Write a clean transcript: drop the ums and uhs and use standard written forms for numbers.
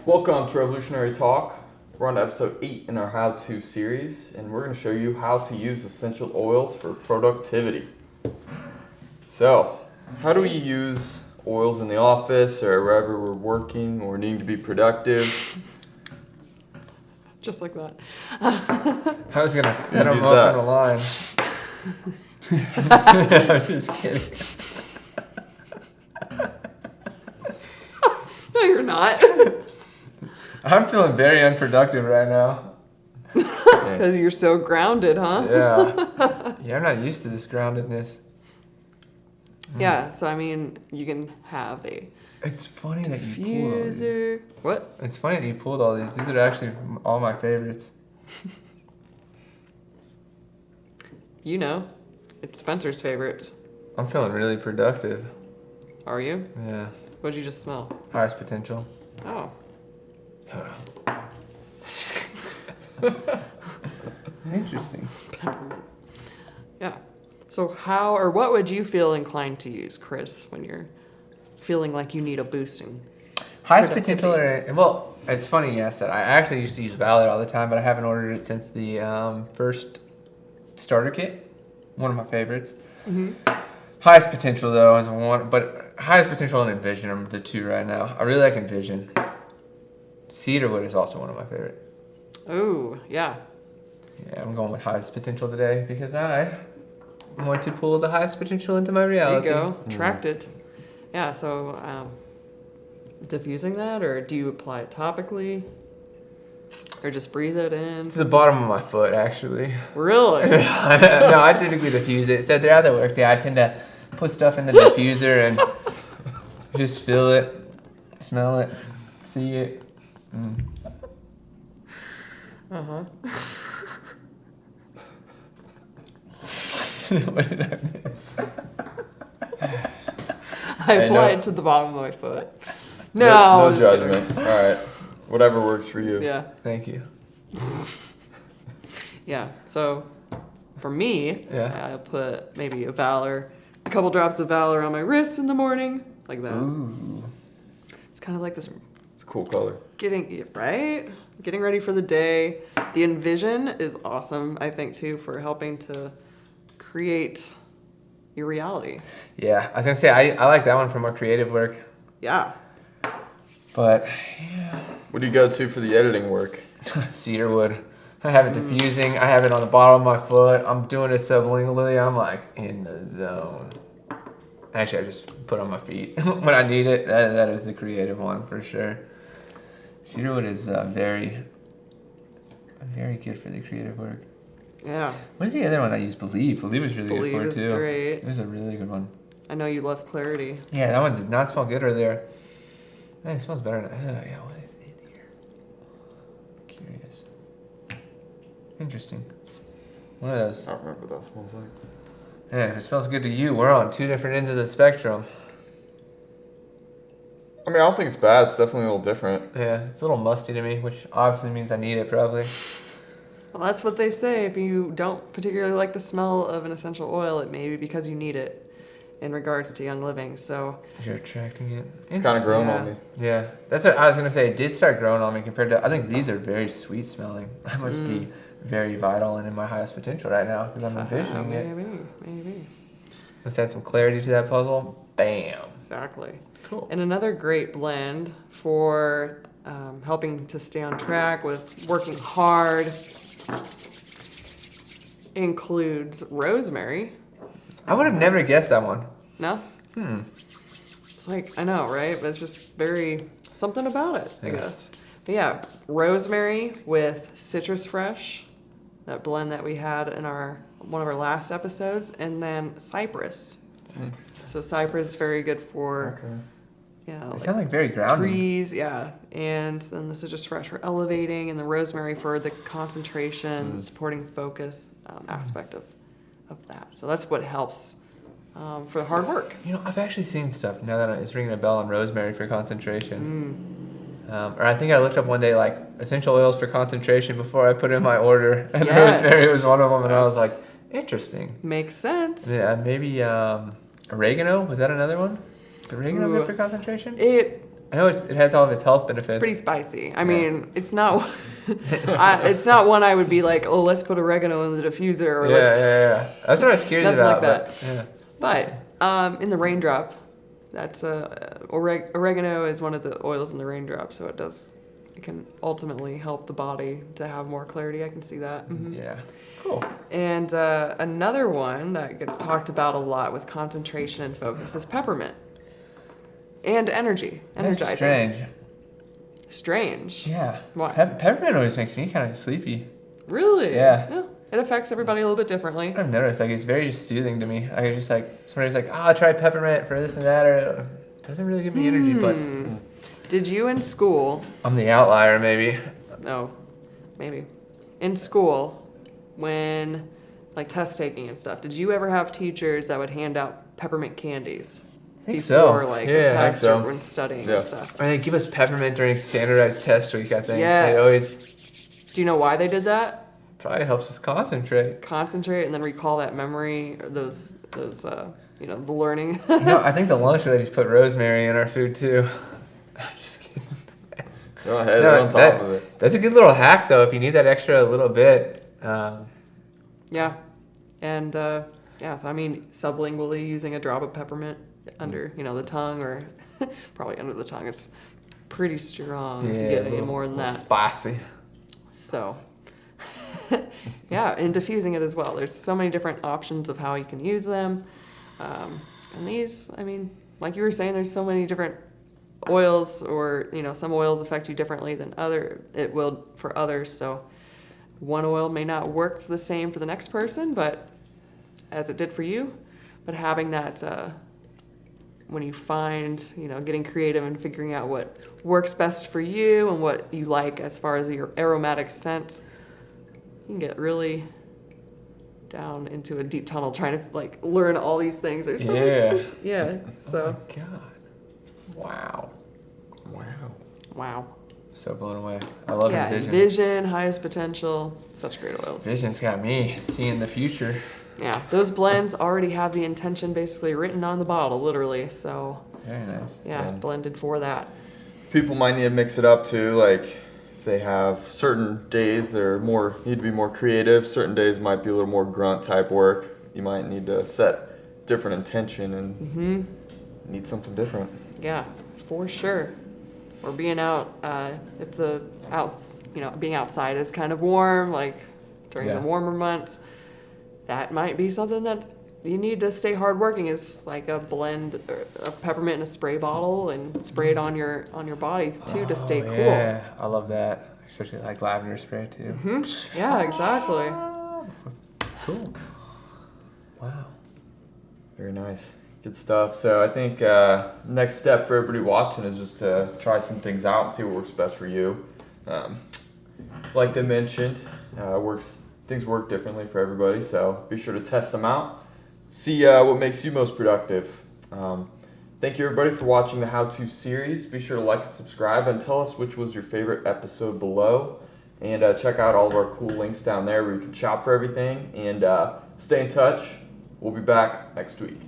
Welcome to Revolutionary Talk. We're on to episode 8 in our how-to series, and we're going to show you how to use essential oils for productivity. So, how do we use oils in the office or wherever we're working or needing to be productive? Just like that. I was going to set Easy them as up that. in a line. I'm just kidding. No, you're not. I'm feeling very unproductive right now. Because you're so grounded, huh? Yeah. Yeah, I'm not used to this groundedness. Yeah, so I mean, you can have a It's funny that you pulled all these. diffuser. What? It's funny that you pulled all these. These are actually all my favorites. You know, it's Spencer's favorites. I'm feeling really productive. Are you? Yeah. What'd you just smell? Highest potential. Oh. Interesting. Peppermint. Yeah. So how or what would you feel inclined to use, Chris, when you're feeling like you need a boosting? Highest Productivity. potential, well, it's funny you asked that. I actually used to use Valor all the time, but I haven't ordered it since the first starter kit. One of my favorites. Mm-hmm. Highest potential, though, is one, but highest potential and Envision are the two right now. I really like Envision. Cedarwood is also one of my favorite. Oh, yeah. Yeah, I'm going with highest potential today because I want to pull the highest potential into my There you reality. go. Tracked it. Yeah, so diffusing that, or do you apply it topically? Or just breathe it in? To the bottom of my foot, actually. Really? No, I typically diffuse it. So throughout the workday, I tend to put stuff in the diffuser and just feel it, smell it, see it. Uh-huh. What did I miss? I apply it to the bottom of my foot. No, No just kidding. judgment. All right. Whatever works for you. Yeah. Thank you. Yeah. So for me, Yeah. I put maybe a couple drops of Valor on my wrist in the morning, like that. Ooh. It's kind of like this It's a cool color. getting ready for the day. The Envision is awesome, I think, too, for helping to create your reality. Yeah, I was gonna say I like that one for more creative work, Yeah. but yeah. What do you go to for the editing work? Cedarwood. I have it diffusing. I have it on the bottom of my foot. I'm doing it sublingually. I'm like in the zone. Actually, I just put it on my feet when I need it. That is the creative one for sure. Cedarwood is very good for the creative work. Yeah. What is the other one I use? Believe. Believe is really Believe good for it is too. great. It was a really good one. I know you love Clarity. Yeah, that one did not smell good earlier. Hey, it smells better now. Oh, yeah, what is in here? Curious. Interesting. One of those. I don't remember what that smells like. Man, if it smells good to you, we're on two different ends of the spectrum. I mean, I don't think it's bad. It's definitely a little different. Yeah, it's a little musty to me, which obviously means I need it probably. Well, that's what they say. If you don't particularly like the smell of an essential oil, it may be because you need it in regards to Young Living. So, You're attracting it. It's kind of grown Yeah. on me. Yeah, that's what I was gonna say. It did start growing on me compared to. I think these are very sweet smelling. I must be very vital and in my highest potential right now because I'm envisioning it. maybe. Let's add some clarity to that puzzle. Bam. Exactly. Cool. And another great blend for helping to stay on track with working hard includes rosemary. I would have never guessed that one. No? It's like, I know, right? But it's just something about it, I Yeah. guess. But yeah, rosemary with citrus fresh, that blend that we had in one of our last episodes, and then cypress. So cypress is very good for, Okay. They sound like very grounding. trees, yeah. And then the citrus fresh for elevating, and the rosemary for the concentration, supporting focus aspect of that. So that's what helps for the hard work. You know, I've actually seen stuff now that it's ringing a bell on rosemary for concentration. Or I think I looked up one day like essential oils for concentration before I put in my order, and Yes. rosemary was one of them, and I was Yes. like, interesting. Makes sense. Yeah, maybe oregano. Was that another one? Is oregano Ooh. good for concentration? It I know it has all of its health benefits. It's pretty spicy. I mean, it's not. It's not one I would be like, oh, let's put oregano in the diffuser, or let's. Yeah. That's what I was curious Nothing about. like that. But In the raindrop, that's oregano is one of the oils in the raindrop, so it can ultimately help the body to have more clarity. I can see that. Mhm. Yeah. Cool. And another one that gets talked about a lot with concentration and focus is peppermint. And energizing. That's strange. Strange. Yeah. Why? Peppermint always makes me kind of sleepy. Really? Yeah. It affects everybody a little bit differently. I've noticed, like, it's very soothing to me. I just like, somebody's like, oh, try peppermint for this and that, or it doesn't really give me energy, but Did you in school? I'm the outlier, maybe. Oh, maybe. In school, when like test taking and stuff, did you ever have teachers that would hand out peppermint candies? I think before, so. like, Yeah, a I think test so. or when studying Yeah. and stuff. Or they give us peppermint during standardized test week, I think. Yes. They always Do you know why they did that? probably helps us concentrate. Concentrate and then recall that memory, or those the learning. I think the lunch ladies put rosemary in our food too. I'm just kidding. Go ahead, No, on top of it. That's a good little hack though. If you need that extra little bit. Yeah, and so I mean, sublingually using a drop of peppermint under the tongue, or probably under the tongue. It's pretty strong. Yeah, if you get a any little- more than little that. Spicy. So, yeah, and diffusing it as well. There's so many different options of how you can use them. And these, I mean, like you were saying, there's so many different oils, or, some oils affect you differently than it will for others. So one oil may not work the same for the next person, but as it did for you. But having that, when you find, getting creative and figuring out what works best for you and what you like as far as your aromatic scent, you can get really down into a deep tunnel trying to like learn all these things. There's so much. Yeah. So. Oh my God. Wow. Wow. So blown away. I love Yeah. Envision. Vision, highest potential. Such great oils. Vision's got me seeing the future. Yeah. Those blends already have the intention basically written on the bottle, literally. So. Very nice. Yeah. Blended for that. People might need to mix it up too, like if they have certain days need to be more creative, certain days might be a little more grunt type work. You might need to set different intention and need something different. Yeah, for sure. Or being out, if being outside is kind of warm, like during the warmer months, that might be something that you need to stay hardworking. Is like a blend of peppermint in a spray bottle and spray it on your body too to stay cool. Yeah, I love that. Especially like lavender spray too. Yeah, exactly. Cool. Wow. Very nice. Good stuff. So I think next step for everybody watching is just to try some things out and see what works best for you. Like they mentioned, things work differently for everybody, so be sure to test them out. See what makes you most productive. Thank you everybody for watching the How To series. Be sure to like and subscribe and tell us which was your favorite episode below. And check out all of our cool links down there where you can shop for everything. And stay in touch. We'll be back next week.